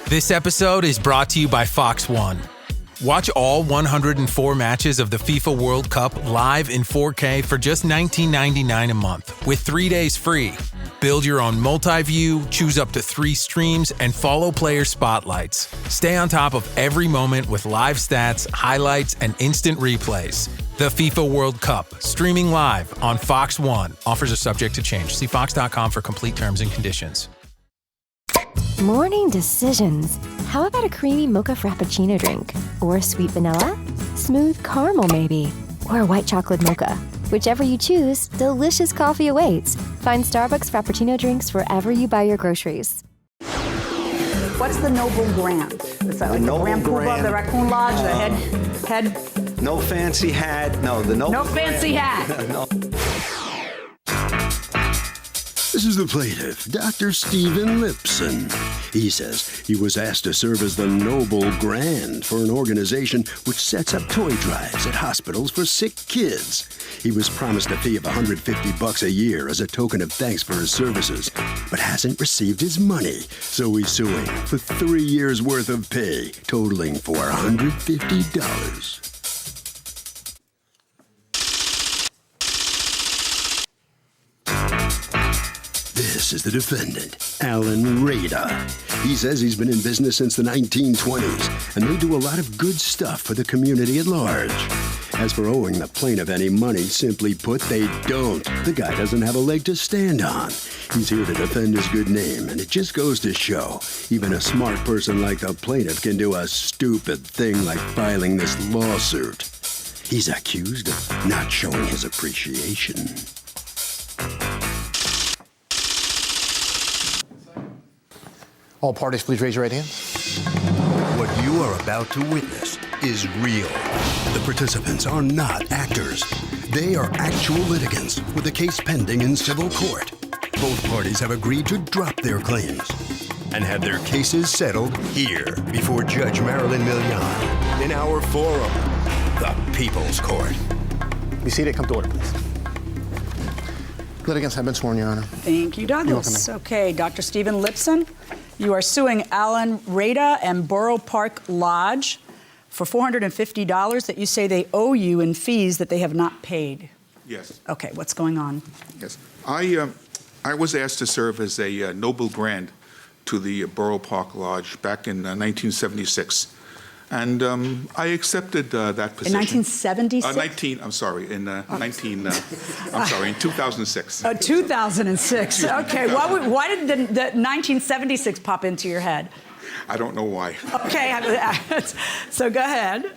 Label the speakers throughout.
Speaker 1: This episode is brought to you by Fox One. Watch all 104 matches of the FIFA World Cup live in 4K for just $19.99 a month with 3 days free. Build your own multi-view, choose up to 3 streams, and follow player spotlights. Stay on top of every moment with live stats, highlights, and instant replays. The FIFA World Cup, streaming live on Fox One. Offers are subject to change. See fox.com for complete terms and conditions.
Speaker 2: Morning decisions. How about a creamy mocha frappuccino drink? Or sweet vanilla? Smooth caramel maybe? Or a white chocolate mocha? Whichever you choose, delicious coffee awaits. Find Starbucks Frappuccino drinks wherever you buy your groceries.
Speaker 3: What's the Noble Grand? Is that like the Grand Poobah, the Raccoon Lodge, the head?
Speaker 4: No fancy hat. No, the Noble
Speaker 3: No fancy hat.
Speaker 4: No.
Speaker 5: This is the plaintiff, Dr. Stephen Lipson. He says he was asked to serve as the Noble Grand for an organization which sets up toy drives at hospitals for sick kids. He was promised a fee of $150 a year as a token of thanks for his services, but hasn't received his money, so he's suing for 3 years' worth of pay, totaling $450. This is the defendant, Alan Rada. He says he's been in business since the 1920s, and they do a lot of good stuff for the community at large. As for owing the plaintiff any money, simply put, they don't. The guy doesn't have a leg to stand on. He's here to defend his good name, and it just goes to show, even a smart person like the plaintiff can do a stupid thing like filing this lawsuit. He's accused of not showing his appreciation.
Speaker 6: All parties, please raise your right hand.
Speaker 5: What you are about to witness is real. The participants are not actors. They are actual litigants with a case pending in civil court. Both parties have agreed to drop their claims and have their cases settled here before Judge Marilyn Milian in our forum, the People's Court.
Speaker 6: Be seated. Come to order, please. Litigants have been sworn, Your Honor.
Speaker 3: Thank you, Douglas. Okay, Dr. Stephen Lipson, you are suing Alan Rada and Borough Park Lodge for $450 that you say they owe you in fees that they have not paid.
Speaker 7: Yes.
Speaker 3: Okay, what's going on?
Speaker 7: Yes. I was asked to serve as a Noble Grand to the Borough Park Lodge back in 1976. And I accepted that position.
Speaker 3: In 1976?
Speaker 7: In 2006.
Speaker 3: 2006. Okay. Why did the 1976 pop into your head?
Speaker 7: I don't know why.
Speaker 3: Okay. So go ahead.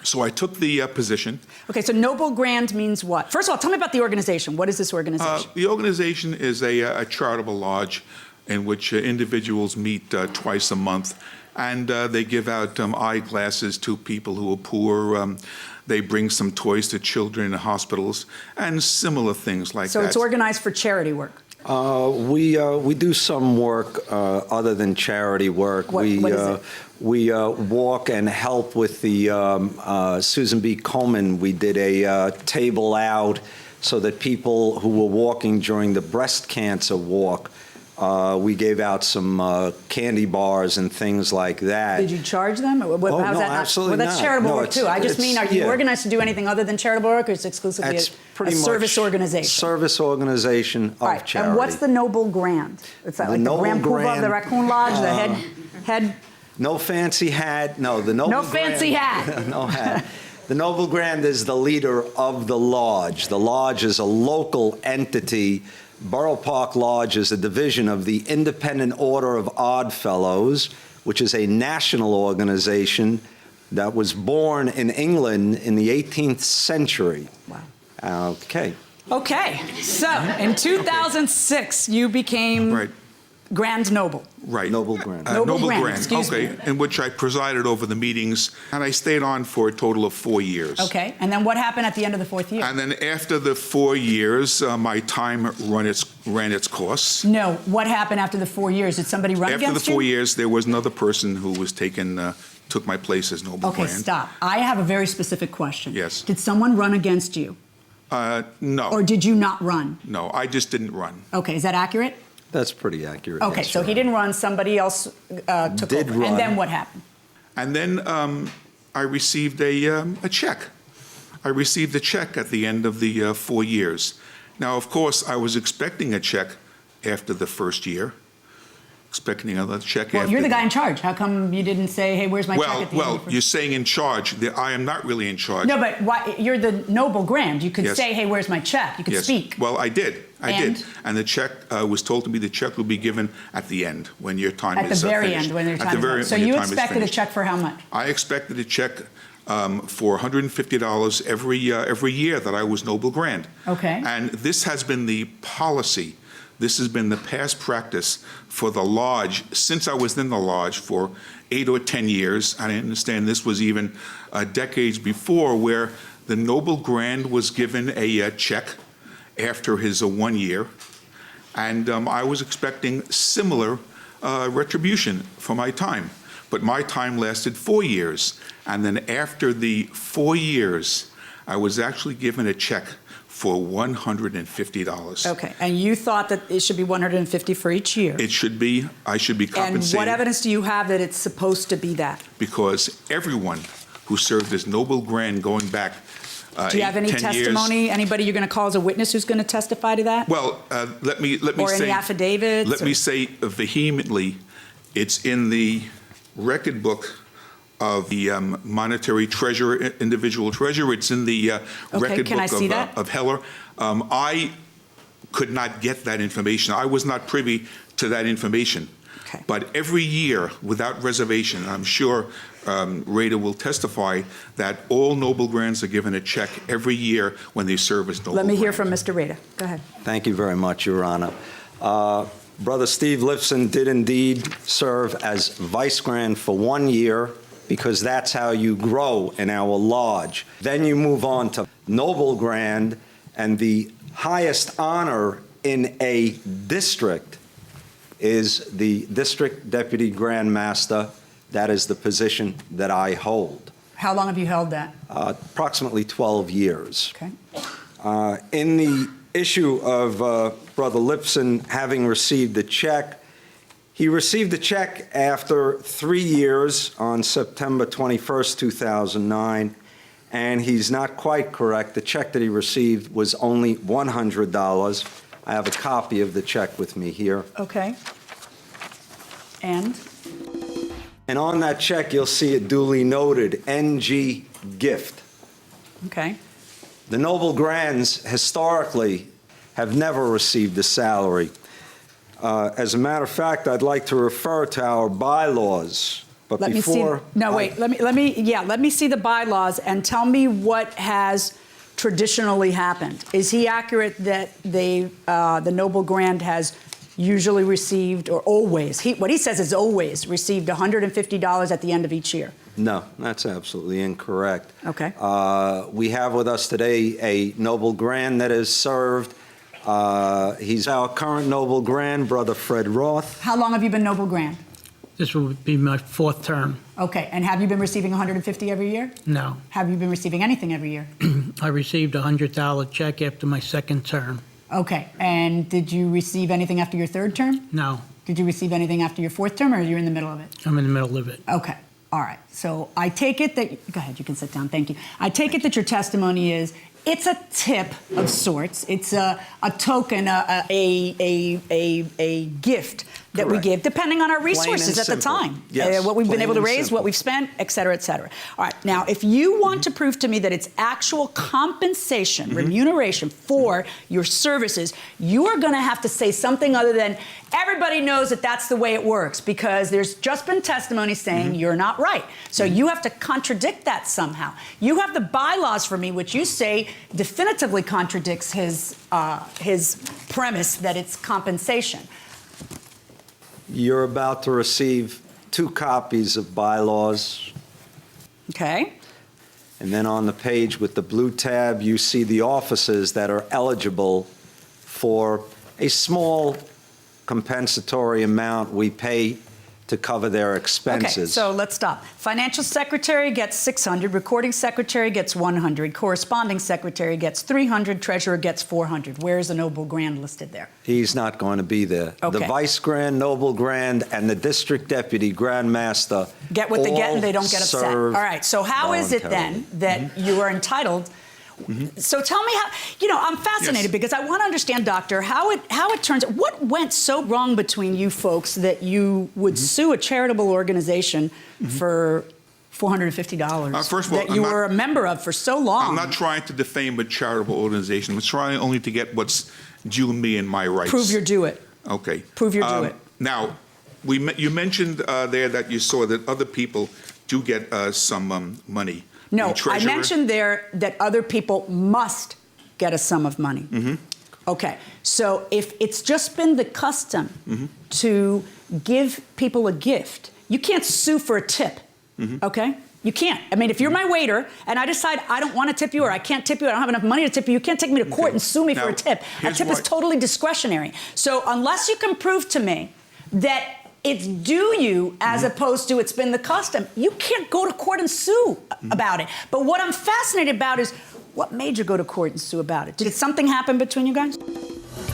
Speaker 7: So I took the position.
Speaker 3: Okay. So Noble Grand means what? First of all, tell me about the organization. What is this organization?
Speaker 7: The organization is a charitable lodge in which individuals meet twice a month. And they give out eyeglasses to people who are poor. They bring some toys to children in hospitals and similar things like that.
Speaker 3: So it's organized for charity work?
Speaker 4: We do some work other than charity work.
Speaker 3: What is it?
Speaker 4: We walk and help with the Susan B. Komen. We did a table out so that people who were walking during the breast cancer walk, we gave out some candy bars and things like that.
Speaker 3: Did you charge them? How's
Speaker 4: no,
Speaker 3: that
Speaker 4: absolutely
Speaker 3: well, that's
Speaker 4: not.
Speaker 3: charitable
Speaker 4: No,
Speaker 3: work too. I just mean, are you organized to do anything other than charitable work, or is it exclusively a service organization?
Speaker 4: Service organization of charity.
Speaker 3: And what's the Noble Grand? Is that like the Grand Poobah, the Raccoon Lodge, the head?
Speaker 4: No fancy hat. No, the Noble Grand.
Speaker 3: No fancy hat.
Speaker 4: No hat. The Noble Grand is the leader of the lodge. The lodge is a local entity. Borough Park Lodge is a division of the Independent Order of Odd Fellows, which is a national organization that was born in England in the 18th century.
Speaker 3: Wow.
Speaker 4: Okay.
Speaker 3: Okay. So in 2006, you became Grand Noble.
Speaker 7: Right.
Speaker 4: Noble Grand.
Speaker 7: Noble Grand.
Speaker 3: Excuse me.
Speaker 7: In which I presided over the meetings, and I stayed on for a total of 4 years.
Speaker 3: Okay. And then what happened at the end of the 4th year?
Speaker 7: And then after the 4 years, my time ran its course.
Speaker 3: No. What happened after the 4 years? Did somebody run against you?
Speaker 7: After the 4 years, there was another person who was took my place as Noble Grand.
Speaker 3: Okay, stop. I have a very specific question.
Speaker 7: Yes.
Speaker 3: Did someone run against you?
Speaker 7: No.
Speaker 3: Or did you not run?
Speaker 7: No, I just didn't run.
Speaker 3: Okay, is that accurate?
Speaker 4: That's pretty accurate.
Speaker 3: Okay,
Speaker 4: yes,
Speaker 3: so
Speaker 4: Your
Speaker 3: he
Speaker 4: Honor.
Speaker 3: didn't run, somebody else took
Speaker 4: Did
Speaker 3: over.
Speaker 4: run.
Speaker 3: And then what happened?
Speaker 7: And then I received a check. I received a check at the end of the 4 years. Now, of course, I was expecting a check after the first year, expecting another check
Speaker 3: Well,
Speaker 7: after.
Speaker 3: you're the guy in charge. How come you didn't say, hey, where's my check at the end
Speaker 7: Well,
Speaker 3: of the first?
Speaker 7: you're saying in charge. I am not really in charge.
Speaker 3: No, but why, you're the noble grand. You could
Speaker 7: Yes.
Speaker 3: say, hey, where's my check? You could
Speaker 7: Yes.
Speaker 3: speak.
Speaker 7: Well, I did. I
Speaker 3: And?
Speaker 7: did. And the check was told to me the check will be given at the end when your time
Speaker 3: At the
Speaker 7: is
Speaker 3: very
Speaker 7: finished.
Speaker 3: end, when their
Speaker 7: At
Speaker 3: time
Speaker 7: the
Speaker 3: is
Speaker 7: very
Speaker 3: up. So
Speaker 7: when your
Speaker 3: you
Speaker 7: time is
Speaker 3: expected a
Speaker 7: finished.
Speaker 3: check for how much?
Speaker 7: I expected a check for $150 every year that I was Noble Grand.
Speaker 3: Okay.
Speaker 7: And this has been the policy. This has been the past practice for the lodge since I was in the lodge for 8 or 10 years. And I understand this was even decades before, where the Noble Grand was given a check after his 1 year. And I was expecting similar retribution for my time. But my time lasted 4 years. And then after the 4 years, I was actually given a check for $150.
Speaker 3: Okay, and you thought that it should be 150 for each year.
Speaker 7: It should be, I should be
Speaker 3: And
Speaker 7: compensated.
Speaker 3: what evidence do you have that it's supposed to be that?
Speaker 7: Because everyone who served as Noble Grand going back 8,
Speaker 3: Do you have any
Speaker 7: 10 years.
Speaker 3: testimony? Anybody you're going to call as a witness who's going to testify to that?
Speaker 7: Well, let me
Speaker 3: Or
Speaker 7: say.
Speaker 3: any affidavits,
Speaker 7: Let
Speaker 3: or-
Speaker 7: me say vehemently, it's in the record book of the monetary treasurer, individual treasurer. It's in the record
Speaker 3: can I
Speaker 7: book
Speaker 3: see that?
Speaker 7: of Heller. I could not get that information. I was not privy to that information.
Speaker 3: Okay.
Speaker 7: But every year, without reservation, and I'm sure Rada will testify that all Noble Grands are given a check every year when they serve as Noble
Speaker 3: Let me hear
Speaker 7: Grand.
Speaker 3: from Mr. Rada. Go ahead.
Speaker 4: Thank you very much, Your Honor. Brother Steve Lipson did indeed serve as Vice Grand for 1 year, because that's how you grow in our lodge. Then you move on to Noble Grand, and the highest honor in a district is the District Deputy Grand Master. That is the position that I hold.
Speaker 3: How long have you held that?
Speaker 4: Approximately 12 years.
Speaker 3: Okay.
Speaker 4: In the issue of Brother Lipson having received the check, he received the check after 3 years on September 21st, 2009, and he's not quite correct. The check that he received was only $100. I have a copy of the check with me here.
Speaker 3: Okay. And?
Speaker 4: And on that check, you'll see it duly noted, NG Gift.
Speaker 3: Okay.
Speaker 4: The Noble Grands historically have never received a salary. As a matter of fact, I'd like to refer to our bylaws. But
Speaker 3: Let
Speaker 4: before
Speaker 3: me see. No, wait. Let me see the bylaws and tell me what has traditionally happened. Is he accurate that the Noble Grand has usually received, or always? What he says is always received $150 at the end of each year.
Speaker 4: No, that's absolutely incorrect.
Speaker 3: Okay.
Speaker 4: We have with us today a Noble Grand that has served. He's our current Noble Grand, Brother Fred Roth.
Speaker 3: How long have you been Noble Grand?
Speaker 8: This will be my 4th term.
Speaker 3: Okay. And have you been receiving $150 every year?
Speaker 8: No.
Speaker 3: Have you been receiving anything every year?
Speaker 8: I received a $100 check after my 2nd term.
Speaker 3: Okay. And did you receive anything after your 3rd term?
Speaker 8: No,
Speaker 3: Did you receive anything after your 4th term, or you're in the middle of it?
Speaker 8: I'm in the middle of it.
Speaker 3: Okay. All right. So I take it that, go ahead, you can sit down. Thank you. I take it that your testimony is it's a tip of sorts. It's a token, a gift that we
Speaker 4: Correct.
Speaker 3: give, depending on our resources
Speaker 4: and
Speaker 3: at the
Speaker 4: simple.
Speaker 3: time.
Speaker 4: Yes,
Speaker 3: what we've been
Speaker 4: plain
Speaker 3: able to
Speaker 4: and
Speaker 3: raise,
Speaker 4: simple.
Speaker 3: what we've spent, et cetera, et cetera. All right. Now, if you want to prove to me that it's actual compensation, remuneration for your services, you are going to have to say something other than everybody knows that that's the way it works, because there's just been testimony saying you're not right. So you have to contradict that somehow. You have the bylaws for me, which you say definitively contradicts his premise that it's compensation.
Speaker 4: You're about to receive 2 copies of bylaws.
Speaker 3: Okay?
Speaker 4: And then on the page with the blue tab, you see the offices that are eligible for a small compensatory amount we pay to cover their expenses.
Speaker 3: Okay, so let's stop. Financial secretary gets 600, recording secretary gets 100, corresponding secretary gets 300, treasurer gets 400. Where's the noble grand listed there?
Speaker 4: He's not going to be there.
Speaker 3: Okay.
Speaker 4: The vice grand, noble grand, and the district deputy grand master
Speaker 3: Get what they get and they don't get upset. All
Speaker 4: serve
Speaker 3: right, so how is it then that you are entitled? So tell me how, I'm fascinated
Speaker 7: Yes.
Speaker 3: because I want to understand, doctor, how it turns out, what went so wrong between you folks that you would sue a charitable organization for $450
Speaker 7: First of all,
Speaker 3: that you were a member of for so long?
Speaker 7: I'm not trying to defame a charitable organization. I'm trying only to get what's due me and my rights.
Speaker 3: Prove you're due it.
Speaker 7: Okay.
Speaker 3: Prove you're due it.
Speaker 7: Now, you mentioned there that you saw that other people do get some money.
Speaker 3: No,
Speaker 7: The
Speaker 3: I
Speaker 7: treasurer-
Speaker 3: mentioned there that other people must get a sum of money. Okay, so if it's just been the custom to give people a gift, you can't sue for a tip, okay? You can't. I mean, if you're my waiter and I decide I don't want to tip you or I can't tip you, I don't have enough money to tip you, you can't take me to court and sue me for a tip. A
Speaker 7: here's
Speaker 3: tip is
Speaker 7: why-
Speaker 3: totally discretionary. So unless you can prove to me that it's due you as opposed to it's been the custom, you can't go to court and sue about it. But what I'm fascinated about is what made you go to court and sue about it? Did something happen between you guys?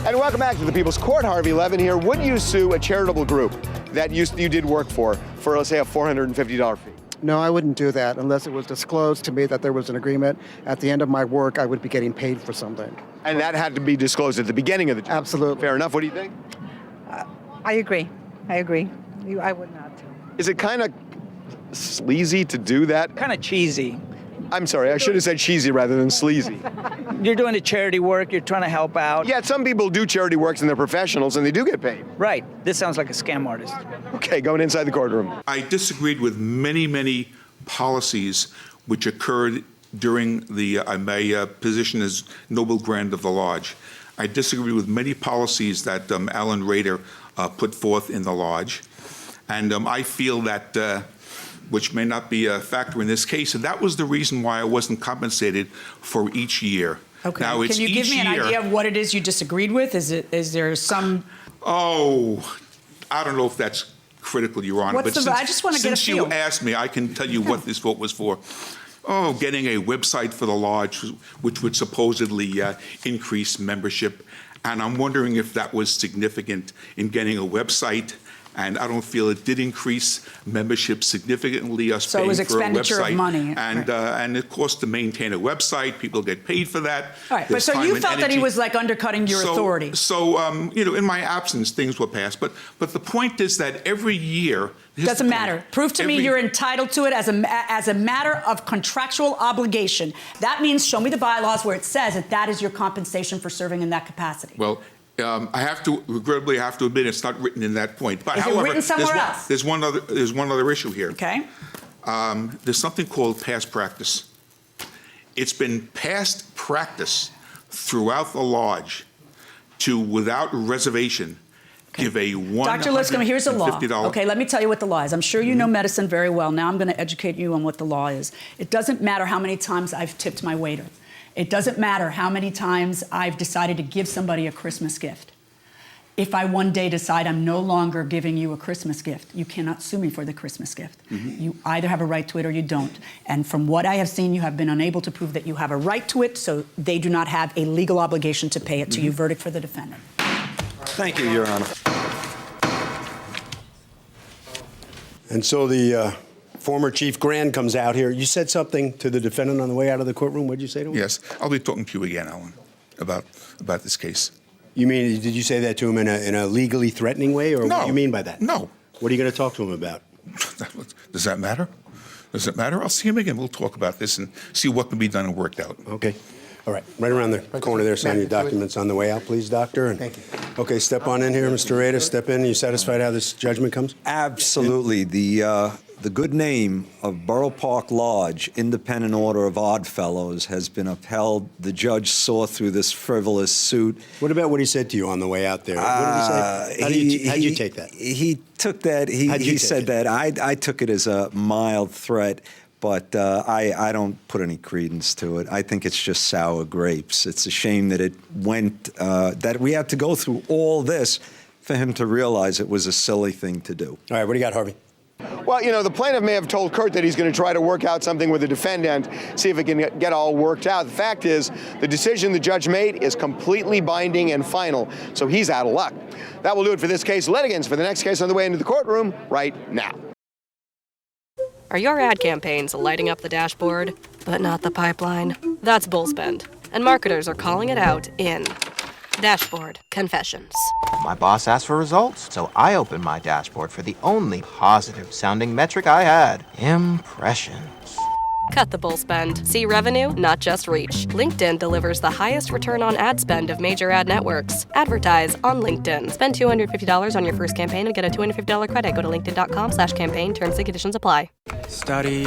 Speaker 9: And welcome back to the People's Court. Harvey Levin here. Would you sue a charitable group that you did work for, let's say, a $450 fee?
Speaker 10: No, I wouldn't do that unless it was disclosed to me that there was an agreement. At the end of my work, I would be getting paid for something.
Speaker 9: And that had to be disclosed at the beginning of the job?
Speaker 10: Absolutely.
Speaker 9: Fair enough. What do you think?
Speaker 11: I agree. I would not.
Speaker 9: Is it kind of sleazy to do that?
Speaker 11: Kind of cheesy.
Speaker 9: I'm sorry, I should have said cheesy rather than sleazy.
Speaker 11: You're doing the charity work. You're trying to help out.
Speaker 9: Yeah, some people do charity works and they're professionals and they do get paid.
Speaker 11: Right. This sounds like a scam artist.
Speaker 9: Okay, going inside the courtroom.
Speaker 7: I disagreed with many policies which occurred during my position as Noble Grand of the Lodge. I disagree with many policies that Alan Rader put forth in the Lodge. And I feel that, which may not be a factor in this case, and that was the reason why I wasn't compensated for each year.
Speaker 3: Okay.
Speaker 7: Now, it's
Speaker 3: Can you give me an
Speaker 7: each year-
Speaker 3: idea of what it is you disagreed with? Is there some?
Speaker 7: Oh, I don't know if that's critical, Your Honor.
Speaker 3: What's
Speaker 7: but
Speaker 3: I just want to get a
Speaker 7: since
Speaker 3: feel.
Speaker 7: you asked me, I can tell you what this vote was for. Oh, getting a website for the lodge, which would supposedly increase membership. And I'm wondering if that was significant in getting a website. And I don't feel it did increase membership significantly. Us
Speaker 3: So it
Speaker 7: paying
Speaker 3: was
Speaker 7: for a
Speaker 3: expenditure of
Speaker 7: website.
Speaker 3: money.
Speaker 7: And and it costs to maintain a website. People get paid for that.
Speaker 3: All right, but
Speaker 7: There's
Speaker 3: so
Speaker 7: time
Speaker 3: you
Speaker 7: and
Speaker 3: felt that he
Speaker 7: energy.
Speaker 3: was like undercutting your authority.
Speaker 7: So in my absence, things were passed. But the point is that every year. here's
Speaker 3: Doesn't
Speaker 7: the point.
Speaker 3: matter. Prove to me you're entitled to it as a matter of contractual obligation. That means show me the bylaws where it says that is your compensation for serving in that capacity.
Speaker 7: Well, I regrettably have to admit it's not written in that point. But
Speaker 3: Is it
Speaker 7: however,
Speaker 3: written somewhere else?
Speaker 7: There's one other issue here.
Speaker 3: Okay.
Speaker 7: There's something called past practice. It's been past practice throughout the lodge to, without reservation, give a $150
Speaker 3: Dr. Lipscomb, here's the law. Okay, let me tell you what the law is. I'm sure you know medicine very well. Now I'm going to educate you on what the law is. It doesn't matter how many times I've tipped my waiter. It doesn't matter how many times I've decided to give somebody a Christmas gift. If I one day decide I'm no longer giving you a Christmas gift, you cannot sue me for the Christmas gift. You either have a right to it or you don't. And from what I have seen, you have been unable to prove that you have a right to it, so they do not have a legal obligation to pay it to you. Verdict for the defendant.
Speaker 4: Thank you, Your Honor.
Speaker 5: And so the former Chief Grand comes out here. You said something to the defendant on the way out of the courtroom. What did you say to him?
Speaker 7: Yes, I'll be talking to you again, Alan, about this case.
Speaker 5: You mean, did you say that to him in a legally threatening way, or
Speaker 7: No.
Speaker 5: what do you mean by that?
Speaker 7: No.
Speaker 5: What are you going to talk to him about?
Speaker 7: Does that matter? Does it matter? I'll see him again. We'll talk about this and see what can be done and worked out.
Speaker 5: Okay. All right. Right around the corner there. Sign your documents on the way out, please, doctor. And,
Speaker 10: Thank you.
Speaker 5: Okay, step on in here, Mr. Rader. Step in. Are you satisfied how this judgment comes?
Speaker 4: Absolutely. The good name of Borough Park Lodge, Independent Order of Odd Fellows, has been upheld. The judge saw through this frivolous suit.
Speaker 5: What about what he said to you on the way out there? What did he say? How did you take that?
Speaker 4: He took that. He said that. I took it as a mild threat, but I don't put any credence to it. I think it's just sour grapes. It's a shame that it went, that we had to go through all this for him to realize it was a silly thing to do.
Speaker 12: All right, what do you got, Harvey?
Speaker 9: Well, you know, the plaintiff may have told Kurt that he's going to try to work out something with the defendant, see if it can get all worked out. The fact is, the decision the judge made is completely binding and final, so he's out of luck. That will do it for this case. Litigants for the next case on the way into the courtroom right now.
Speaker 13: Are your ad campaigns lighting up the dashboard, but not the pipeline? That's bullspend, and marketers are calling it out in Dashboard Confessions.
Speaker 14: My boss asked for results, so I opened my dashboard for the only positive-sounding metric I had: impressions.
Speaker 13: Cut the bull spend. See revenue, not just reach. LinkedIn delivers the highest return on ad spend of major ad networks. Advertise on LinkedIn. Spend $250 on your first campaign and get a $250 credit. Go to linkedin.com/campaign. Terms and conditions apply.
Speaker 15: Study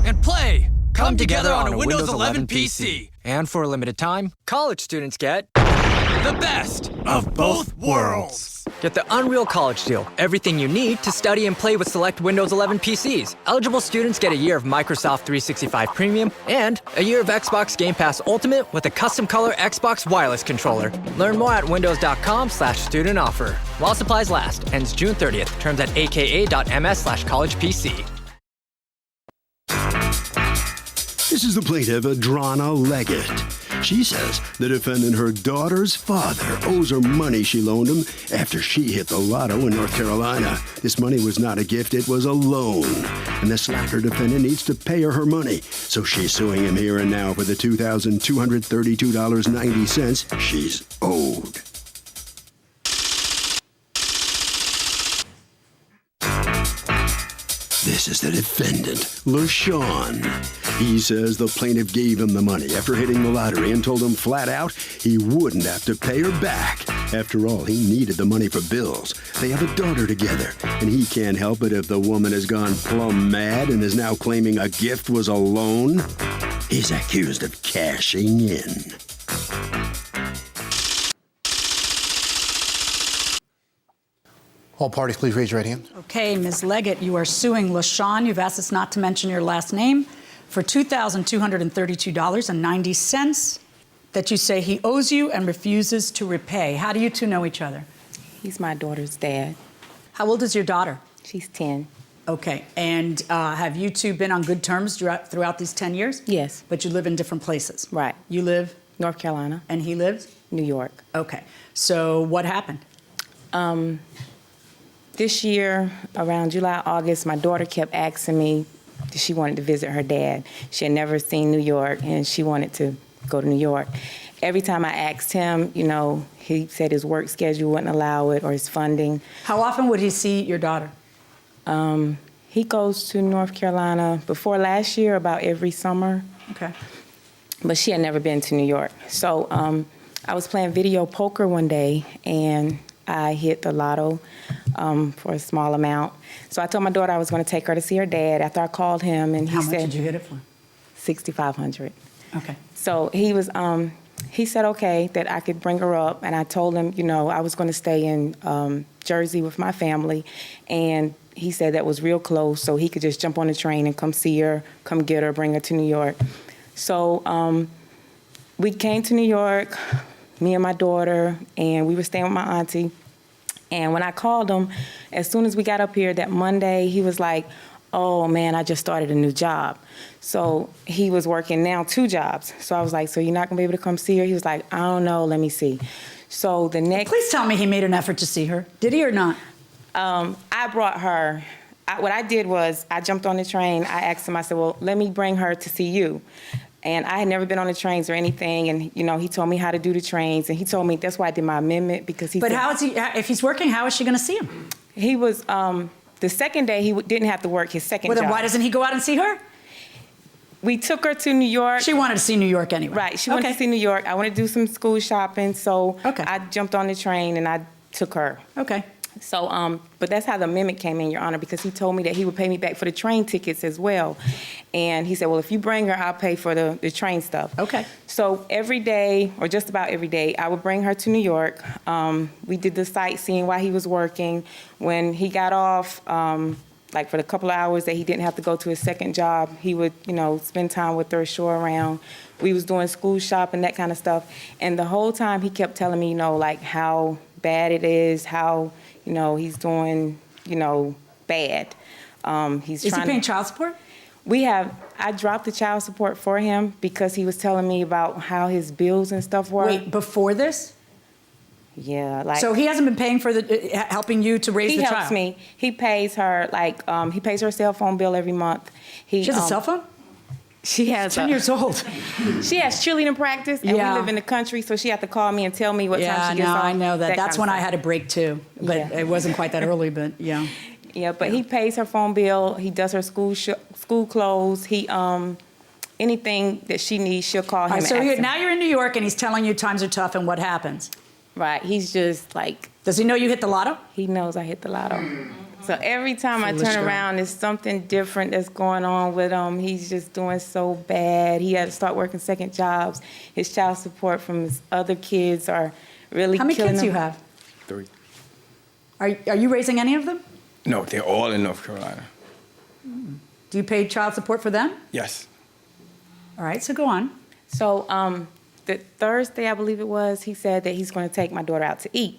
Speaker 15: and play come together on a Windows 11 PC. And for a limited time, college students get the best of both worlds. Get the Unreal College Deal. Everything you need to study and play with select Windows 11 PCs. Eligible students get a year of Microsoft 365 Premium and a year of Xbox Game Pass Ultimate with a custom color Xbox wireless controller. Learn more at windows.com/student offer. While supplies last. Ends June 30th. Terms at aka.ms/collegepc.
Speaker 5: This is the plaintiff, Adrana Leggett. She says the defendant, her daughter's father, owes her money she loaned him after she hit the lotto in North Carolina. This money was not a gift, it was a loan. And the slacker defendant needs to pay her money. So she's suing him here and now for the $2,232.90 she's owed. This is the defendant, LaShawn. He says the plaintiff gave him the money after hitting the lottery and told him flat out he wouldn't have to pay her back. After all, he needed the money for bills. They have a daughter together, and he can't help it if the woman has gone plumb mad and is now claiming a gift was a loan. He's accused of cashing in.
Speaker 6: All parties, please raise your right hand.
Speaker 3: Okay, Ms. Leggett, you are suing LaShawn. You've asked us not to mention your last name for $2,232.90 that you say he owes you and refuses to repay. How do you two know each other?
Speaker 16: He's my daughter's dad.
Speaker 3: How old is your daughter?
Speaker 16: She's 10.
Speaker 3: Okay, and have you two been on good terms throughout these 10 years?
Speaker 16: Yes.
Speaker 3: But you live in different places?
Speaker 16: Right.
Speaker 3: You live?
Speaker 16: North Carolina.
Speaker 3: And he lives?
Speaker 16: New York.
Speaker 3: Okay, so what happened?
Speaker 16: This year, around July, August, my daughter kept asking me if she wanted to visit her dad. She had never seen New York, and she wanted to go to New York. Every time I asked him, you know, he said his work schedule wouldn't allow it or his funding.
Speaker 3: How often would he see your daughter?
Speaker 16: He goes to North Carolina before last year, about every summer.
Speaker 3: Okay.
Speaker 16: But she had never been to New York. So I was playing video poker one day, and I hit the lotto for a small amount. So I told my daughter I was going to take her to see her dad after I called him, and
Speaker 3: How much did you hit it for?
Speaker 16: $6,500.
Speaker 3: Okay.
Speaker 16: So he was, he said okay, that I could bring her up, and I told him, you know, I was going to stay in Jersey with my family, and he said that was real close, so he could just jump on the train and come see her, come get her, bring her to New York. So we came to New York, me and my daughter, and we were staying with my auntie. And when I called him, as soon as we got up here that Monday, he was like, oh man, I just started a new job. So he was working now 2 jobs. So I was like, so you're not gonna be able to come see her? He was like, I don't know, let me see. So the next—
Speaker 3: Please tell me he made an effort to see her. Did he or not?
Speaker 16: I brought her. What I did was I jumped on the train. I asked him, I said, well, let me bring her to see you. And I had never been on the trains or anything, and you know, he told me how to do the trains, and he told me that's why I did my amendment, because he.
Speaker 3: But
Speaker 16: said,
Speaker 3: how is he? If he's working, how is she going to see him?
Speaker 16: He was the second day he didn't have to work his second
Speaker 3: Well,
Speaker 16: job.
Speaker 3: then why doesn't he go out and see her?
Speaker 16: We took her to New York.
Speaker 3: She wanted to see New York anyway.
Speaker 16: Right, she wanted to see New York. I wanted to do some school shopping, so
Speaker 3: Okay.
Speaker 16: I jumped on the train and I took her.
Speaker 3: Okay.
Speaker 16: So, but that's how the amendment came in, Your Honor, because he told me that he would pay me back for the train tickets as well. And he said, well, if you bring her, I'll pay for the train stuff.
Speaker 3: Okay.
Speaker 16: So every day, or just about every day, I would bring her to New York. We did the sightseeing while he was working. When he got off, like for the couple of hours that he didn't have to go to his second job, he would, you know, spend time with her, show her around. We was doing school shopping, that kind of stuff. And the whole time he kept telling me, you know, like how bad it is, how, he's doing, bad. Is
Speaker 3: he paying child support?
Speaker 16: I dropped the child support for him because he was telling me about how his bills and stuff were.
Speaker 3: Wait, before this?
Speaker 16: Yeah,
Speaker 3: so he hasn't been paying for helping you to raise the child?
Speaker 16: He helps me. He pays her, he pays her cell phone bill every month.
Speaker 3: She has a cell phone?
Speaker 16: She has
Speaker 3: 10 years old.
Speaker 16: She has cheerleading practice, and we live in the country, so she has to call me and tell me what time she gets off.
Speaker 3: I know that. That's when I had a break too, but it wasn't quite that early. But yeah.
Speaker 16: Yeah, but he pays her phone bill. He does her school clothes. He anything that she needs, she'll call him.
Speaker 3: Right, so now you're in New York, and he's telling you times are tough, and what happens?
Speaker 16: Right. He's just like.
Speaker 3: Does he know you hit the lotto?
Speaker 16: He knows I hit the lotto. So every time I turn around, there's something different that's going on with him. He's just doing so bad. He had to start working second jobs. His child support from his other kids are really killing him.
Speaker 3: How many kids do you have?
Speaker 12: 3.
Speaker 3: Are you raising any of them?
Speaker 12: No, they're all in North Carolina.
Speaker 3: Do you pay child support for them?
Speaker 12: Yes.
Speaker 3: All right, so go on.
Speaker 16: So the Thursday, I believe it was, he said that he's going to take my daughter out to eat.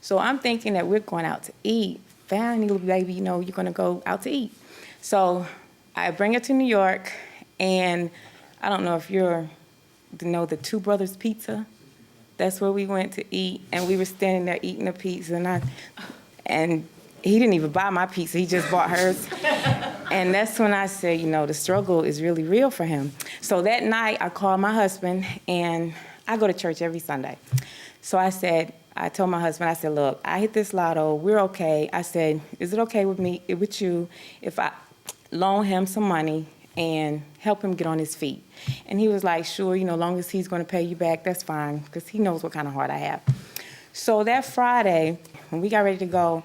Speaker 16: So I'm thinking that we're going out to eat. Fanny, little baby, you're going to go out to eat. So I bring her to New York, and I don't know if you know the Two Brothers Pizza. That's where we went to eat, and we were standing there eating the pizza, and he didn't even buy my pizza. He just bought hers. And that's when I said, the struggle is really real for him. So that night, I called my husband, and I go to church every Sunday. So I told my husband, I said, look, I hit this lotto. We're okay. I said, is it okay with you, if I loan him some money and help him get on his feet? And he was like, sure, long as he's going to pay you back, that's fine, because he knows what kind of heart I have. So that Friday, when we got ready to go,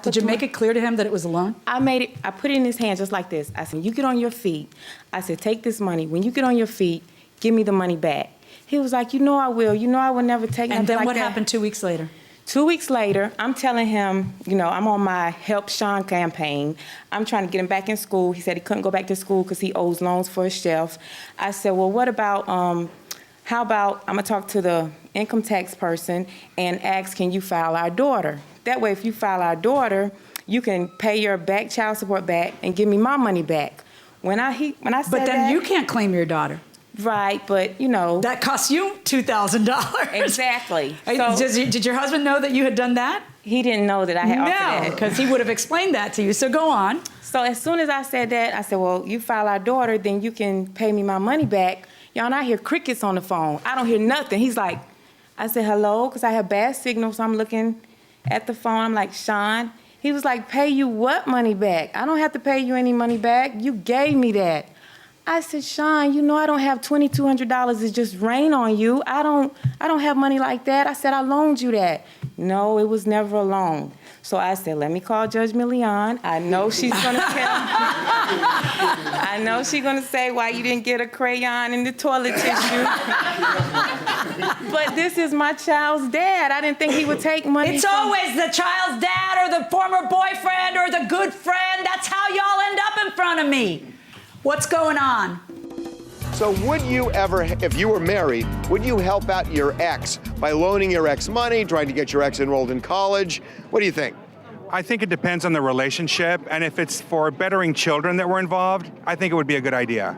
Speaker 16: did you make
Speaker 3: it clear to him that it was a loan?
Speaker 16: I put it in his hand just like this. I said, you get on your feet. I said, take this money. When you get on your feet, give me the money back. He was like, I will. I will never take nothing like that.
Speaker 3: And then what happened 2 weeks later?
Speaker 16: 2 weeks later, I'm telling him, I'm on my Help Sean campaign. I'm trying to get him back in school. He said he couldn't go back to school because he owes loans for his chef. I said, well, what about, how about I'm going to talk to the income tax person and ask, can you file our daughter? That way, if you file our daughter, you can pay your child support back and give me my money back. When I said that.
Speaker 3: But then you can't claim your daughter.
Speaker 16: Right, but that
Speaker 3: costs you $2,000.
Speaker 16: Exactly.
Speaker 3: So, did your husband know that you had done that?
Speaker 16: He didn't know that I had offered that.
Speaker 3: No, because he would have explained that to you. So go on.
Speaker 16: So as soon as I said that, I said, well, you file our daughter, then you can pay me my money back. Y'all, and I hear crickets on the phone. I don't hear nothing. He's like, I said, hello, because I have bad signal, so I'm looking at the phone. I'm like, Sean. He was like, pay you what money back? I don't have to pay you any money back. You gave me that. I said, Sean, I don't have $2,200 to just rain on you. I don't have money like that. I said, I loaned you that. No, it was never a loan. So I said, let me call Judge Millian. I know she's going to tell me. I know she's going to say why you didn't get a crayon in the toilet tissue. But this is my child's dad. I didn't think he would take money.
Speaker 3: It's always the child's dad or the former boyfriend or the good friend. That's how y'all end up in front of me. What's going on?
Speaker 9: So would you ever, if you were married, would you help out your ex by loaning your ex money, trying to get your ex enrolled in college? What do you think?
Speaker 17: I think it depends on the relationship, and if it's for bettering children that were involved, I think it would be a good idea.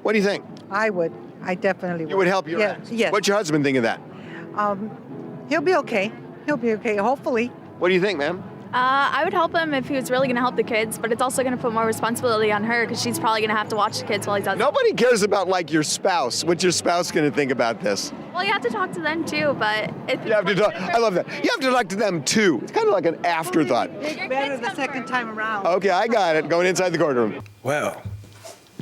Speaker 9: What do you think?
Speaker 18: I would. I definitely would.
Speaker 9: You would help your ex?
Speaker 18: Yes.
Speaker 9: What's your husband think of that?
Speaker 18: He'll be okay. He'll be okay, hopefully.
Speaker 9: What do you think, ma'am?
Speaker 19: I would help him if he was really going to help the kids, but it's also going to put more responsibility on her because she's probably going to have to watch the kids while he's out.
Speaker 9: Nobody cares about, your spouse. What's your spouse going to think about this?
Speaker 19: Well, you have to talk to them, too, but...
Speaker 9: You have to talk, I love that. You have to talk to them, too. It's kind of like an afterthought.
Speaker 18: Better the second time around.
Speaker 9: Okay, I got it. Going inside the courtroom.
Speaker 12: Well,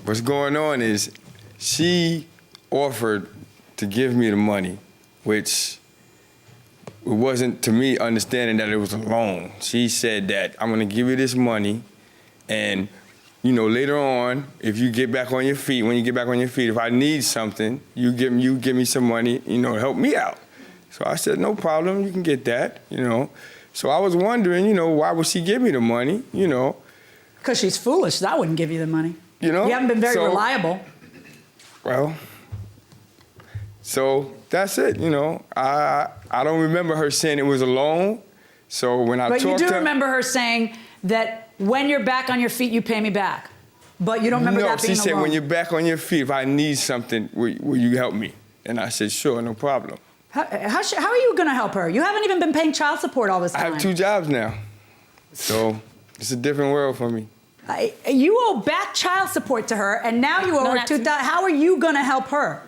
Speaker 12: what's going on is she offered to give me the money, which... It wasn't, to me, understanding that it was a loan. She said that, I'm gonna give you this money, and, later on, if you get back on your feet, if I need something, you give me some money, to help me out. So I said, no problem, you can get that, So I was wondering, why would she give me the money,
Speaker 3: Because she's foolish. I wouldn't give you the money.
Speaker 12: You
Speaker 3: haven't been very reliable.
Speaker 12: Well, So that's it, you know. I don't remember her saying it was a loan. So when I
Speaker 3: But
Speaker 12: talked
Speaker 3: you do
Speaker 12: to her,
Speaker 3: remember her saying that when you're back on your feet, you pay me back. But you don't remember that being
Speaker 12: No, she said,
Speaker 3: a loan.
Speaker 12: when you're back on your feet, if I need something, will you help me? And I said, sure, no problem.
Speaker 3: How are you going to help her? You haven't even been paying child support all this time.
Speaker 12: I have 2 jobs now. So it's a different world for me.
Speaker 3: You owe back child support to her, and now you owe her $2,000. How are you going to help her?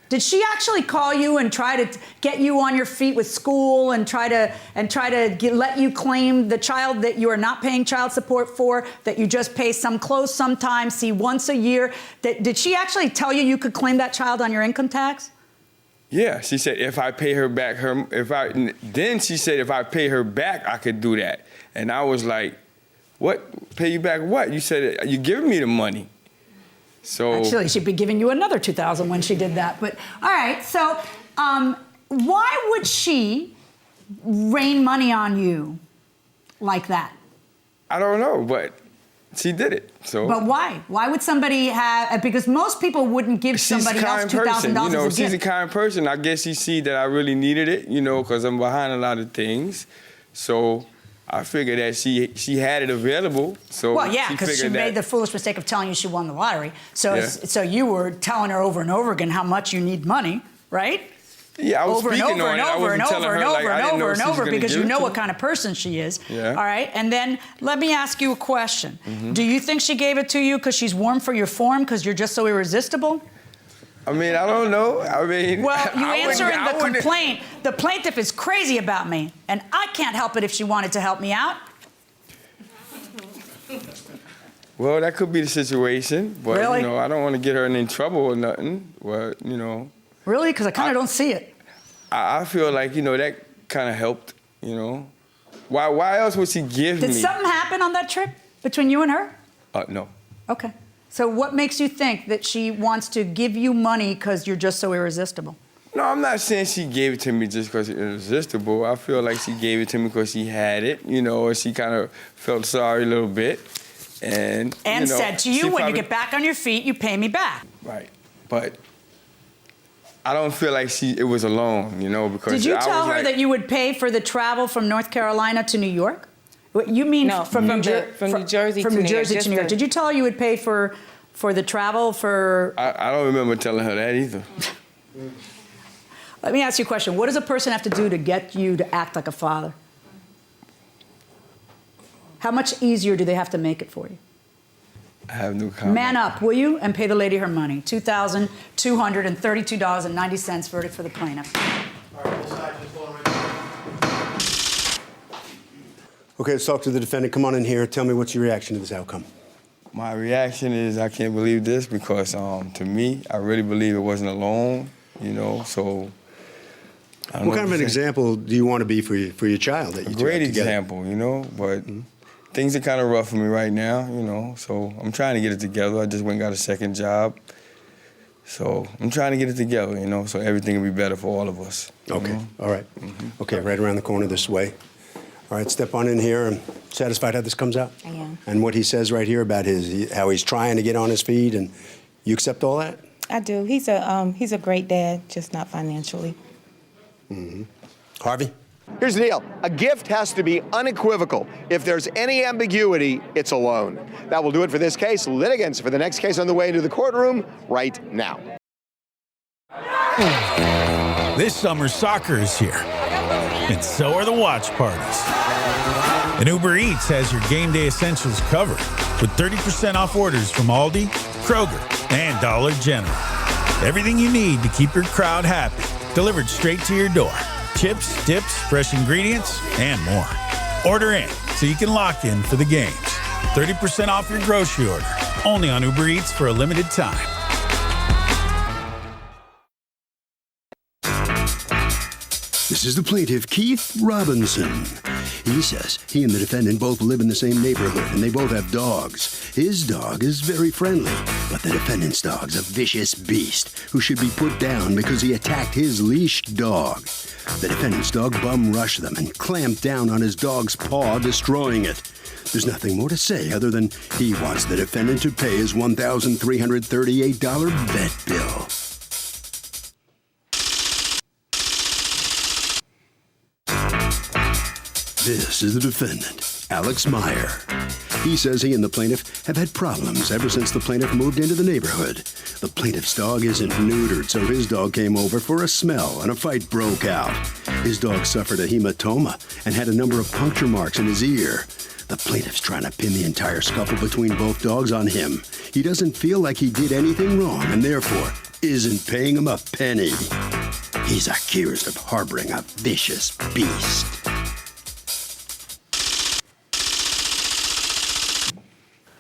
Speaker 3: Did she actually call you and try to get you on your feet with school and try to let you claim the child that you are not paying child support for, that you just pay some close sometimes, see once a year? Did she actually tell you you could claim that child on your income tax?
Speaker 12: Yeah, she said if I pay her back, then she said if I pay her back, I could do that. And I was like, what? Pay you back what? You said you're giving me the money. So
Speaker 3: actually, she'd be giving you another $2,000 when she did that. But all right, so why would she rain money on you like that?
Speaker 12: I don't know, but she did it. So.
Speaker 3: But why? Why would somebody have? Because most people wouldn't give somebody else $2,000
Speaker 12: you know,
Speaker 3: as a
Speaker 12: she's
Speaker 3: gift.
Speaker 12: a kind person. I guess she see that I really needed it, you know, because I'm behind a lot of things. So I figured that she had it available. So
Speaker 3: well, yeah, because she made the foolish mistake of telling you she won the lottery. So
Speaker 12: Yeah.
Speaker 3: so you were telling her over and over again how much you need money, right?
Speaker 12: Yeah, I was
Speaker 3: over and
Speaker 12: speaking
Speaker 3: over
Speaker 12: on
Speaker 3: and
Speaker 12: it. I
Speaker 3: over
Speaker 12: wasn't
Speaker 3: and
Speaker 12: telling
Speaker 3: over
Speaker 12: her,
Speaker 3: and
Speaker 12: like,
Speaker 3: over
Speaker 12: I
Speaker 3: and
Speaker 12: didn't know
Speaker 3: over and
Speaker 12: she was
Speaker 3: over
Speaker 12: gonna
Speaker 3: because
Speaker 12: give
Speaker 3: you
Speaker 12: it
Speaker 3: know
Speaker 12: to
Speaker 3: what
Speaker 12: me.
Speaker 3: kind of person she is.
Speaker 12: Yeah.
Speaker 3: All right, and then let me ask you a question.
Speaker 12: Mhm.
Speaker 3: Do you think she gave it to you because she's warm for your form because you're just so irresistible?
Speaker 12: I mean, I don't know. I mean,
Speaker 3: Well, you
Speaker 12: I
Speaker 3: answer in
Speaker 12: wouldn't-
Speaker 3: the complaint, the plaintiff is crazy about me, and I can't help it if she wanted to help me out.
Speaker 12: Well, that could be the situation, but
Speaker 3: Really?
Speaker 12: you know, I don't want to get her in any trouble or nothing. But you know,
Speaker 3: Really? Because I kind of don't see it.
Speaker 12: I feel like you know that kind of helped. You know, why else would she give
Speaker 3: Did
Speaker 12: me?
Speaker 3: something happen on that trip between you and her?
Speaker 12: No.
Speaker 3: Okay. So what makes you think that she wants to give you money because you're just so irresistible?
Speaker 12: No, I'm not saying she gave it to me just because it's irresistible. I feel like she gave it to me because she had it, you know, or she kind of felt sorry a little bit. And you know,
Speaker 3: said to you,
Speaker 12: she
Speaker 3: when
Speaker 12: probably-
Speaker 3: you get back on your feet, you pay me back.
Speaker 12: Right. But I don't feel like it was a loan, you know, because
Speaker 3: Did you
Speaker 12: I
Speaker 3: tell
Speaker 12: was
Speaker 3: her
Speaker 12: like,
Speaker 3: that you would pay for the travel from North Carolina to New York? What you mean
Speaker 16: No,
Speaker 3: from New Jersey
Speaker 16: from New Jersey
Speaker 3: from
Speaker 16: to
Speaker 3: New
Speaker 16: New York,
Speaker 3: Jersey to
Speaker 16: just
Speaker 3: New York?
Speaker 16: the-
Speaker 3: Did you tell her you would pay for the travel for?
Speaker 12: I don't remember telling her that either.
Speaker 3: Let me ask you a question. What does a person have to do to get you to act like a father? How much easier do they have to make it for you?
Speaker 12: I have no comment.
Speaker 3: Man up, will you, and pay the lady her money. $2,232.90, verdict for the plaintiff.
Speaker 5: Okay, let's talk to the defendant. Come on in here. Tell me what's your reaction to this outcome.
Speaker 12: My reaction is I can't believe this because to me, I really believe it wasn't a loan, you know, so I don't know
Speaker 5: What kind of
Speaker 12: what
Speaker 5: an
Speaker 12: to say.
Speaker 5: example do you want to be for your child? That you
Speaker 12: A
Speaker 5: two
Speaker 12: great
Speaker 5: have together?
Speaker 12: example, you know, but things are kind of rough for me right now, you know, so I'm trying to get it together. I just went and got a second job. So I'm trying to get it together, you know, so everything will be better for all of us.
Speaker 5: Okay,
Speaker 12: you know?
Speaker 5: all right. Okay, right around the corner this way. All right, step on in here. And satisfied how this comes out?
Speaker 16: I am.
Speaker 5: And what he says right here about how he's trying to get on his feet, and you accept all that?
Speaker 16: I do. He's a great dad, just not financially.
Speaker 5: Harvey?
Speaker 9: Here's the deal. A gift has to be unequivocal. If there's any ambiguity, it's a loan. That will do it for this case. Litigants for the next case on the way into the courtroom right now.
Speaker 20: This summer, soccer is here, and so are the watch parties. And Uber Eats has your game day essentials covered with 30% off orders from Aldi, Kroger, and Dollar General. Everything you need to keep your crowd happy, delivered straight to your door. Chips, dips, fresh ingredients, and more. Order in so you can lock in for the games. 30% off your grocery order, only on Uber Eats for a limited time.
Speaker 5: This is the plaintiff, Keith Robinson. He says he and the defendant both live in the same neighborhood, and they both have dogs. His dog is very friendly, but the defendant's dog's a vicious beast who should be put down because he attacked his leashed dog. The defendant's dog bum rushed them and clamped down on his dog's paw, destroying it. There's nothing more to say other than he wants the defendant to pay his $1,338 vet bill. This is the defendant, Alex Meyer. He says he and the plaintiff have had problems ever since the plaintiff moved into the neighborhood. The plaintiff's dog isn't neutered, so his dog came over for a smell and a fight broke out. His dog suffered a hematoma and had a number of puncture marks in his ear. The plaintiff's trying to pin the entire scuffle between both dogs on him. He doesn't feel like he did anything wrong and therefore isn't paying him a penny. He's accused of harboring a vicious beast.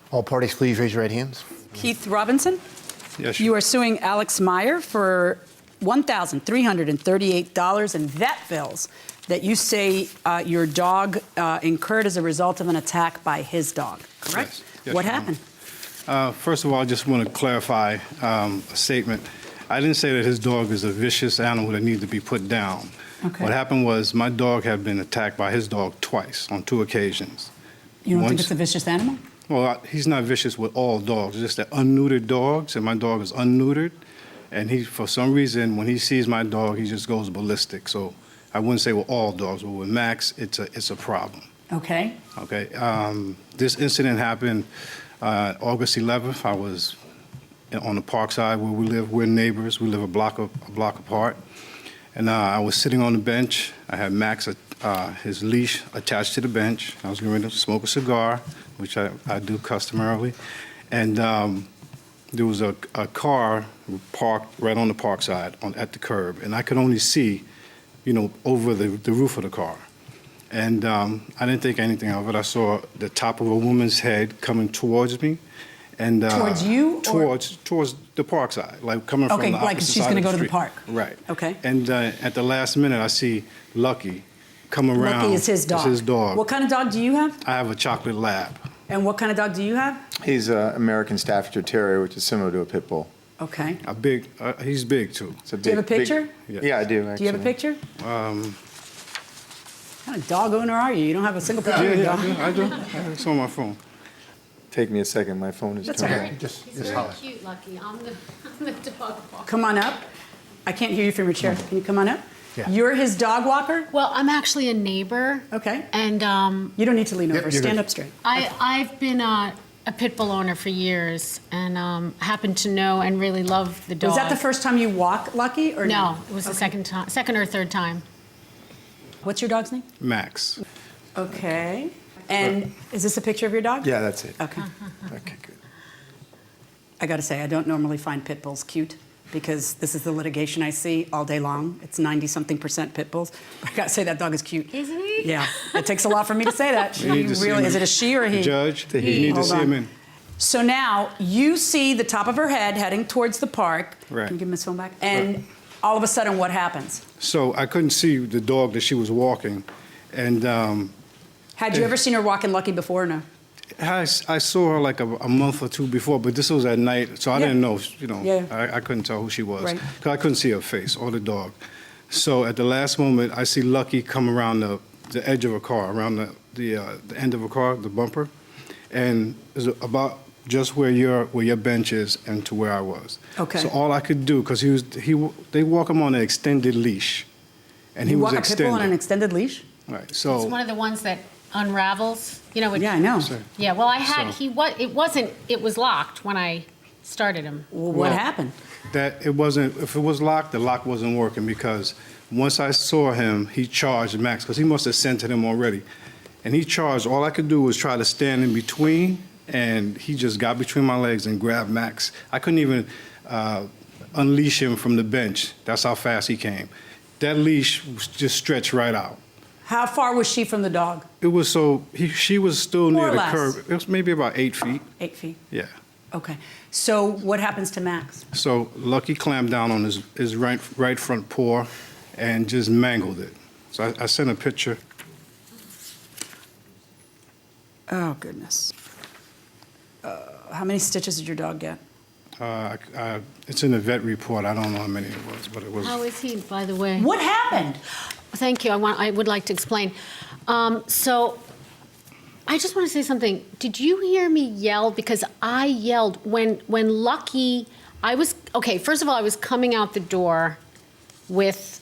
Speaker 6: All parties, please raise your right hands.
Speaker 3: Keith Robinson?
Speaker 6: Yes.
Speaker 3: You are suing Alex Meyer for $1,338 in vet bills that you say your dog incurred as a result of an attack by his dog, correct?
Speaker 21: Yes,
Speaker 3: what happened?
Speaker 21: First of all, I just want to clarify a statement. I didn't say that his dog is a vicious animal that needs to be put down.
Speaker 3: Okay.
Speaker 21: What happened was my dog had been attacked by his dog twice on 2 occasions.
Speaker 3: You don't think it's a vicious animal?
Speaker 21: Well, he's not vicious with all dogs. It's just that unneutered dogs, and my dog is unneutered. And he, for some reason, when he sees my dog, he just goes ballistic. So I wouldn't say with all dogs, but with Max, it's a problem.
Speaker 3: Okay.
Speaker 21: Okay. This incident happened August 11th. I was on the park side where we live. We're neighbors. We live a block apart. And I was sitting on the bench. I had Max, his leash attached to the bench. I was going to smoke a cigar, which I do customarily. And there was a car parked right on the park side at the curb. And I could only see, over the roof of the car. And I didn't think anything of it. I saw the top of a woman's head coming towards me. And
Speaker 3: towards you?
Speaker 21: Towards the park side, like coming from the opposite
Speaker 3: like she's
Speaker 21: side
Speaker 3: going
Speaker 21: of
Speaker 3: to go to the
Speaker 21: street.
Speaker 3: park.
Speaker 21: Right.
Speaker 3: Okay.
Speaker 21: And at the last minute, I see Lucky come around.
Speaker 3: Lucky is his dog.
Speaker 21: It's his dog.
Speaker 3: What kind of dog do you have?
Speaker 21: I have a chocolate lab.
Speaker 3: And what kind of dog do you have?
Speaker 22: He's an American Staffordshire Terrier, which is similar to a pit bull.
Speaker 3: Okay.
Speaker 21: He's big too.
Speaker 22: Do
Speaker 3: you have a picture?
Speaker 22: Yeah, I do, actually.
Speaker 3: Do you have a picture? What kind of dog owner are you? You don't have a single picture of your dog?
Speaker 21: I do. It's on my phone.
Speaker 22: Take me a second. My phone is
Speaker 3: That's
Speaker 22: turned
Speaker 3: all
Speaker 22: on.
Speaker 3: right.
Speaker 21: Just
Speaker 23: He's very cute, Lucky. I'm the dog walker.
Speaker 3: Come on up. I can't hear you from your chair. Can you come on up?
Speaker 21: Yeah.
Speaker 3: You're his dog walker?
Speaker 23: Well, I'm actually a neighbor.
Speaker 3: Okay.
Speaker 23: And
Speaker 3: you don't need to lean over.
Speaker 21: you're
Speaker 3: Stand
Speaker 21: good.
Speaker 3: up straight.
Speaker 23: I've been a pit bull owner for years and happen to know and really love the dog.
Speaker 3: Was that the first time you walk Lucky or no?
Speaker 23: No, it was the second or third time.
Speaker 3: What's your dog's name?
Speaker 21: Max.
Speaker 3: Okay. And is this a picture of your dog?
Speaker 22: Yeah, that's it.
Speaker 3: Okay.
Speaker 22: Okay, good.
Speaker 3: I got to say, I don't normally find pit bulls cute because this is the litigation I see all day long. It's 90-something% pit bulls. But I got to say, that dog is cute.
Speaker 23: Isn't he?
Speaker 3: Yeah. It takes a lot for me to say that.
Speaker 21: You need to see him.
Speaker 3: Is it a she or a he?
Speaker 21: Judge, you need to
Speaker 3: Hold
Speaker 21: see
Speaker 3: on.
Speaker 21: him in.
Speaker 3: So now you see the top of her head heading towards the park.
Speaker 21: Right.
Speaker 3: Can you give him his phone back? And all of a sudden, what happens?
Speaker 21: So I couldn't see the dog that she was walking, and
Speaker 3: Had you ever seen her walking Lucky before or no?
Speaker 21: I saw her like a month or two before, but this was at night, so I didn't know, I couldn't tell who she was.
Speaker 3: Right.
Speaker 21: Because I couldn't see her face or the dog. So at the last moment, I see Lucky come around the edge of a car, around the end of a car, the bumper, and it was about just where your bench is and to where I was.
Speaker 3: Okay.
Speaker 21: So all I could do, because they walk him on an extended leash, and he was
Speaker 3: walk
Speaker 21: extended.
Speaker 3: a pit bull on an extended leash?
Speaker 21: Right. So
Speaker 23: It's one of the ones that unravels.
Speaker 3: Yeah, I know.
Speaker 23: Yeah. Well, I had it was locked when I started him.
Speaker 3: Well, what happened?
Speaker 21: That it wasn't. If it was locked, the lock wasn't working because once I saw him, he charged Max because he must have scented him already, and he charged. All I could do was try to stand in between, and he just got between my legs and grabbed Max. I couldn't even unleash him from the bench. That's how fast he came. That leash was just stretched right out.
Speaker 3: How far was she from the dog?
Speaker 21: It was she was still
Speaker 3: More
Speaker 21: near
Speaker 3: or
Speaker 21: the
Speaker 3: less.
Speaker 21: curb. It was maybe about 8 feet.
Speaker 3: 8 feet.
Speaker 21: Yeah.
Speaker 3: Okay. So what happens to Max?
Speaker 21: So Lucky clamped down on his right front paw and just mangled it. So I sent a picture.
Speaker 3: Oh, goodness. How many stitches did your dog get?
Speaker 21: It's in the vet report. I don't know how many it was, but it was.
Speaker 23: How is he, by the way?
Speaker 3: What happened?
Speaker 23: Thank you. I would like to explain. So I just want to say something. Did you hear me yell? Because I yelled when Lucky. First of all, I was coming out the door with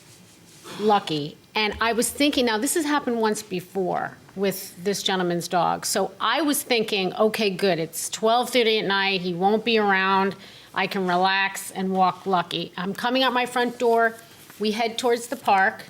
Speaker 23: Lucky, And I was thinking, now this has happened once before with this gentleman's dog. So I was thinking, okay, good, it's 12:30 at night, he won't be around, I can relax and walk Lucky. I'm coming out my front door, we head towards the park.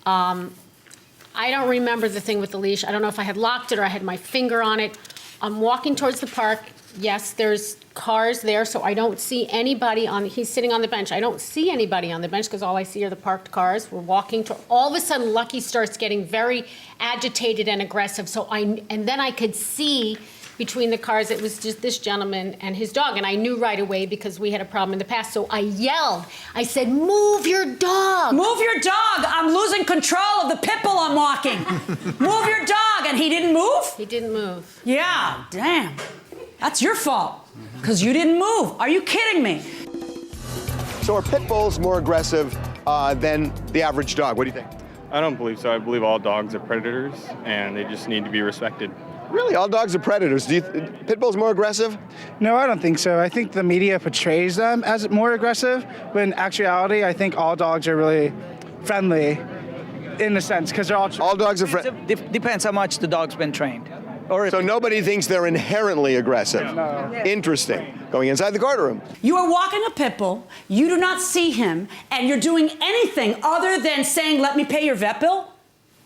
Speaker 23: I don't remember the thing with the leash. I don't know if I had locked it or I had my finger on it. I'm walking towards the park. Yes, there's cars there, so I don't see anybody he's sitting on the bench. I don't see anybody on the bench because all I see are the parked cars. We're walking to, all of a sudden Lucky starts getting very agitated and aggressive. And then I could see between the cars, it was just this gentleman and his dog. And I knew right away because we had a problem in the past. So I yelled, I said, move your dog.
Speaker 3: Move your dog. I'm losing control of the pit bull I'm walking. Move your dog. And he didn't move?
Speaker 23: He didn't move.
Speaker 3: Yeah, damn. That's your fault because you didn't move. Are you kidding me?
Speaker 9: So are pit bulls more aggressive than the average dog? What do you think?
Speaker 1: I don't believe so. I believe all dogs are predators, and they just need to be respected.
Speaker 9: Really? All dogs are predators. Pit bulls more aggressive?
Speaker 2: No, I don't think so. I think the media portrays them as more aggressive, but in actuality, I think all dogs are really friendly in a sense, because they're all
Speaker 9: dogs are friendly.
Speaker 11: Depends how much the dog's been trained.
Speaker 9: So nobody thinks they're inherently aggressive.
Speaker 2: No.
Speaker 9: Interesting. Going inside the courtroom.
Speaker 3: You are walking a pit bull, you do not see him, and you're doing anything other than saying, let me pay your vet bill?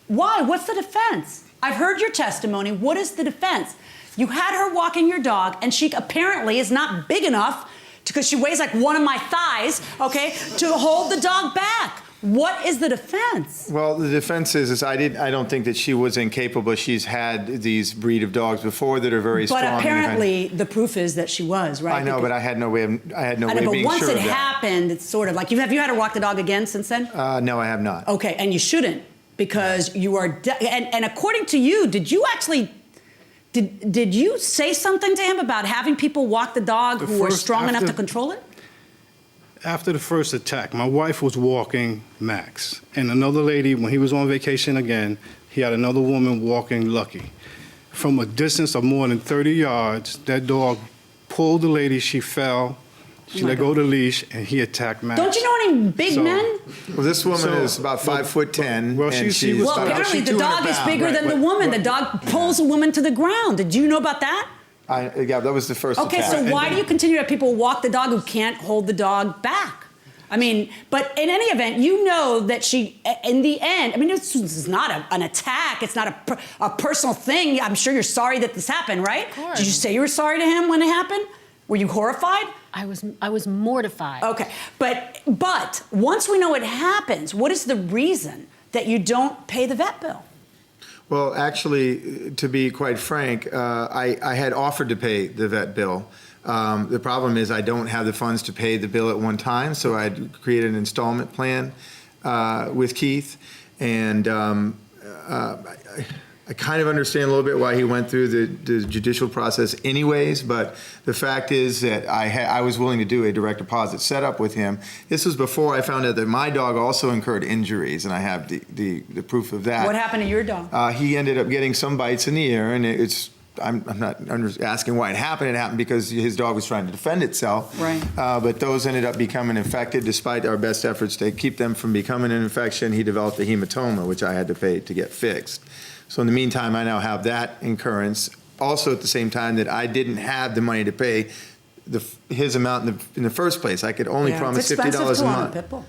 Speaker 3: Why? What's the defense? I've heard your testimony. What is the defense? You had her walking your dog, and she apparently is not big enough, because she weighs like one of my thighs, okay, to hold the dog back. What is the defense?
Speaker 22: Well, the defense is I don't think that she was incapable. She's had these breed of dogs before that are very strong.
Speaker 3: But apparently, the proof is that she was, right?
Speaker 22: I know, but I had no way of being sure of that.
Speaker 3: But once it happened, it's sort of like, have you had her walk the dog again since then?
Speaker 22: No, I have not.
Speaker 3: Okay, and you shouldn't, because you are, and according to you, did you actually, did you say something to him about having people walk the dog who are strong enough to control it?
Speaker 21: After the first attack, my wife was walking Max, and another lady, when he was on vacation again, he had another woman walking Lucky. From a distance of more than 30 yards, that dog pulled the lady, she fell, she let go of the leash, and he attacked Max.
Speaker 3: Don't you know any big men?
Speaker 22: Well, this woman is about 5'10".
Speaker 21: Well,
Speaker 3: apparently the dog is bigger than the woman. The dog pulls a woman to the ground. Did you know about that?
Speaker 22: Yeah, that was the first attack.
Speaker 3: Okay, so why do you continue to have people walk the dog who can't hold the dog back? I mean, but in any event, you know that she, in the end, I mean, this is not an attack. It's not a personal thing. I'm sure you're sorry that this happened, right? Of course. Did you say you were sorry to him when it happened? Were you horrified?
Speaker 23: I was mortified.
Speaker 3: Okay, but once we know it happens, what is the reason that you don't pay the vet bill?
Speaker 22: Well, actually, to be quite frank, I had offered to pay the vet bill. The problem is I don't have the funds to pay the bill at one time, so I had created an installment plan with Keith, and I kind of understand a little bit why he went through the judicial process anyways, but the fact is that I was willing to do a direct deposit setup with him. This was before I found out that my dog also incurred injuries, and I have the proof of that.
Speaker 3: What happened to your dog?
Speaker 22: He ended up getting some bites in the ear, and I'm not asking why it happened. It happened because his dog was trying to defend itself.
Speaker 3: Right.
Speaker 22: But those ended up becoming infected. Despite our best efforts to keep them from becoming an infection, he developed a hematoma, which I had to pay to get fixed. So in the meantime, I now have that incurrence. Also at the same time that I didn't have the money to pay his amount in the first place. I could only promise $50 a month.
Speaker 3: It's expensive to own a pit bull.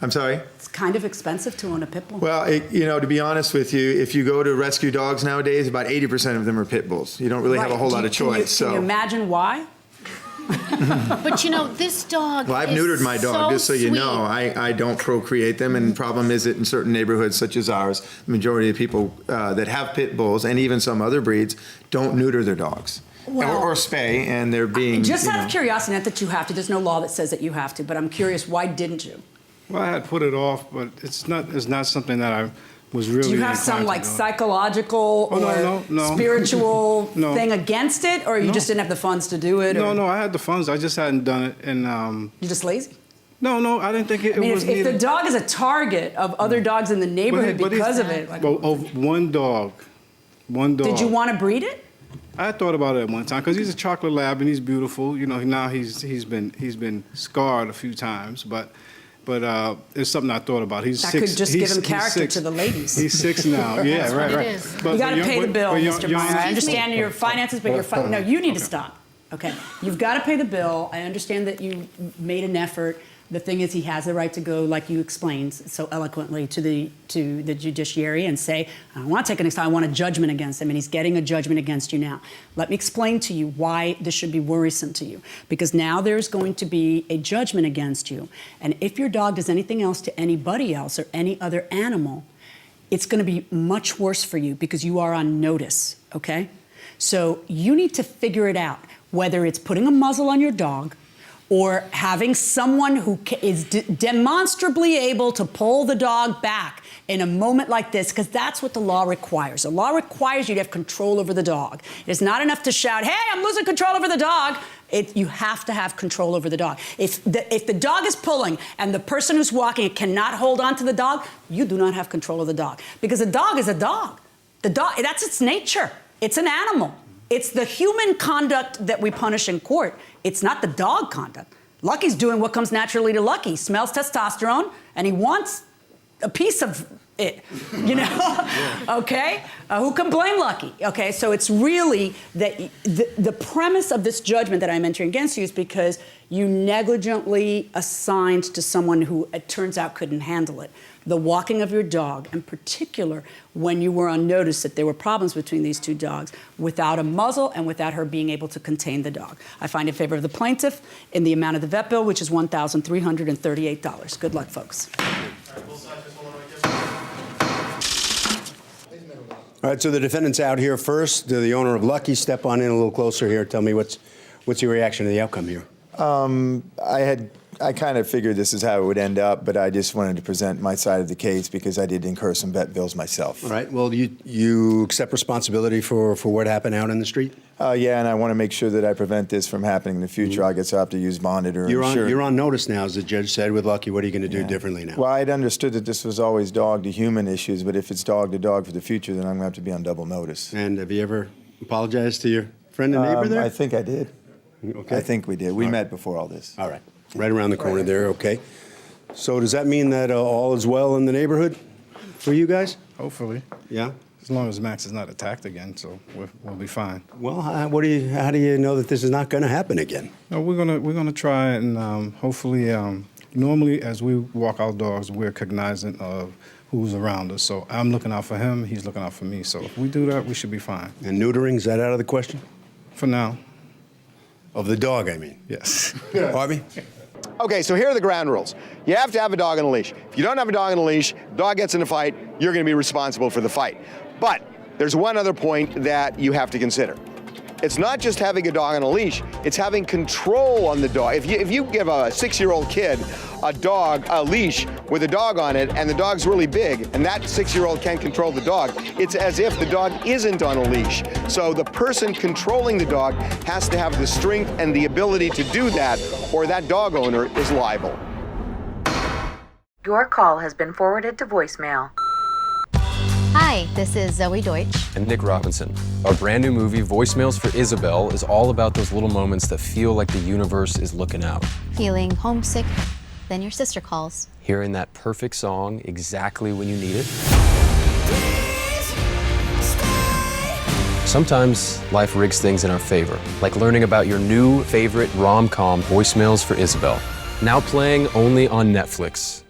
Speaker 22: I'm sorry?
Speaker 3: It's kind of expensive to own a pit bull.
Speaker 22: Well, to be honest with you, if you go to rescue dogs nowadays, about 80% of them are pit bulls. You don't really have a whole lot of choice.
Speaker 3: Can you imagine why?
Speaker 23: But you know, this dog.
Speaker 22: Well, I've neutered my dog, just so you know. I don't procreate them, and the problem is that in certain neighborhoods such as ours, the majority of people that have pit bulls and even some other breeds don't neuter their dogs.
Speaker 3: Well,
Speaker 22: or spay, and they're being.
Speaker 3: Just out of curiosity, not that you have to. There's no law that says that you have to, but I'm curious, why didn't you?
Speaker 21: Well, I had put it off, but it's not something that I was really.
Speaker 3: Do you have some like psychological or spiritual thing against it, or you just didn't have the funds to do it?
Speaker 21: No, I had the funds. I just hadn't done it, and
Speaker 3: you're just lazy.
Speaker 21: No, I didn't think it was.
Speaker 3: If the dog is a target of other dogs in the neighborhood because of it,
Speaker 21: one dog.
Speaker 3: Did you want to breed it?
Speaker 21: I thought about it at one time because he's a chocolate lab and he's beautiful. You know, now he's been scarred a few times, but but it's something I thought about. He's
Speaker 3: That
Speaker 21: 6.
Speaker 3: could just give him
Speaker 21: he's
Speaker 3: character
Speaker 21: 6.
Speaker 3: to the ladies.
Speaker 21: He's 6 now. Yeah,
Speaker 23: That's
Speaker 21: right,
Speaker 23: what
Speaker 21: right.
Speaker 23: it is.
Speaker 3: You got to pay the bill, Mr. Meyer. I understand your finances, but no, you need to stop. Okay, you've got to pay the bill. I understand that you made an effort. The thing is, he has the right to go, like you explained so eloquently, to the judiciary and say, I don't want to take an extent, I want a judgment against him, and he's getting a judgment against you now. Let me explain to you why this should be worrisome to you. Because now there's going to be a judgment against you. And if your dog does anything else to anybody else or any other animal, it's going to be much worse for you because you are on notice, okay? So you need to figure it out, whether it's putting a muzzle on your dog or having someone who is demonstrably able to pull the dog back in a moment like this, because that's what the law requires. The law requires you to have control over the dog. It's not enough to shout, hey, I'm losing control over the dog. You have to have control over the dog. If the dog is pulling and the person who's walking cannot hold on to the dog, you do not have control of the dog. Because a dog is a dog. The dog, that's its nature. It's an animal. It's the human conduct that we punish in court. It's not the dog conduct. Lucky's doing what comes naturally to Lucky. He smells testosterone, and he wants a piece of it, you know? Okay? Who can blame Lucky? Okay, so it's really that the premise of this judgment that I'm entering against you is because you negligently assigned to someone who, it turns out, couldn't handle it. The walking of your dog, in particular, when you were on notice that there were problems between these two dogs, without a muzzle and without her being able to contain the dog. I find in favor of the plaintiff in the amount of the vet bill, which is $1,338. Good luck, folks.
Speaker 5: All right, so the defendant's out here first. The owner of Lucky, step on in a little closer here. Tell me what's your reaction to the outcome here?
Speaker 22: I kind of figured this is how it would end up, but I just wanted to present my side of the case because I did incur some vet bills myself.
Speaker 5: All right. Well, you accept responsibility for what happened out in the street?
Speaker 22: Yeah, and I want to make sure that I prevent this from happening in the future. I guess I'll have to use bonded or insured.
Speaker 5: You're on notice now, as the judge said with Lucky. What are you going to do differently now?
Speaker 22: Well, I'd understood that this was always dog to human issues, but if it's dog to dog for the future, then I'm going to have to be on double notice.
Speaker 5: And have you ever apologized to your friend and neighbor there?
Speaker 22: I think I did.
Speaker 5: Okay.
Speaker 22: I think we did. We met before all this.
Speaker 5: All right. Right around the corner there, okay. So does that mean that all is well in the neighborhood for you guys?
Speaker 21: Hopefully.
Speaker 5: Yeah?
Speaker 21: As long as Max is not attacked again, so we'll be fine.
Speaker 5: Well, how do you know that this is not going to happen again?
Speaker 21: No, we're gonna try and hopefully. Normally, as we walk our dogs, we're cognizant of who's around us. So I'm looking out for him. He's looking out for me. So if we do that, we should be fine.
Speaker 5: And neutering, is that out of the question?
Speaker 21: For now.
Speaker 5: Of the dog, I mean.
Speaker 21: Yes.
Speaker 5: Harvey?
Speaker 9: Okay, so here are the ground rules. You have to have a dog on a leash. If you don't have a dog on a leash, dog gets in a fight, you're going to be responsible for the fight. But there's one other point that you have to consider. It's not just having a dog on a leash, it's having control on the dog. If you give a 6-year-old kid a leash with a dog on it, and the dog's really big, and that 6-year-old can't control the dog, it's as if the dog isn't on a leash. So the person controlling the dog has to have the strength and the ability to do that, or that dog owner is liable.
Speaker 7: Your call has been forwarded to voicemail.
Speaker 8: Hi, this is Zoe Deutsch.
Speaker 10: And Nick Robinson. Our brand new movie, Voicemails for Isabel, is all about those little moments that feel like the universe is looking out.
Speaker 8: Feeling homesick, then your sister calls.
Speaker 10: Hearing that perfect song exactly when you need it. Sometimes life rigs things in our favor, like learning about your new favorite rom-com, Voicemails for Isabel. Now playing only on Netflix.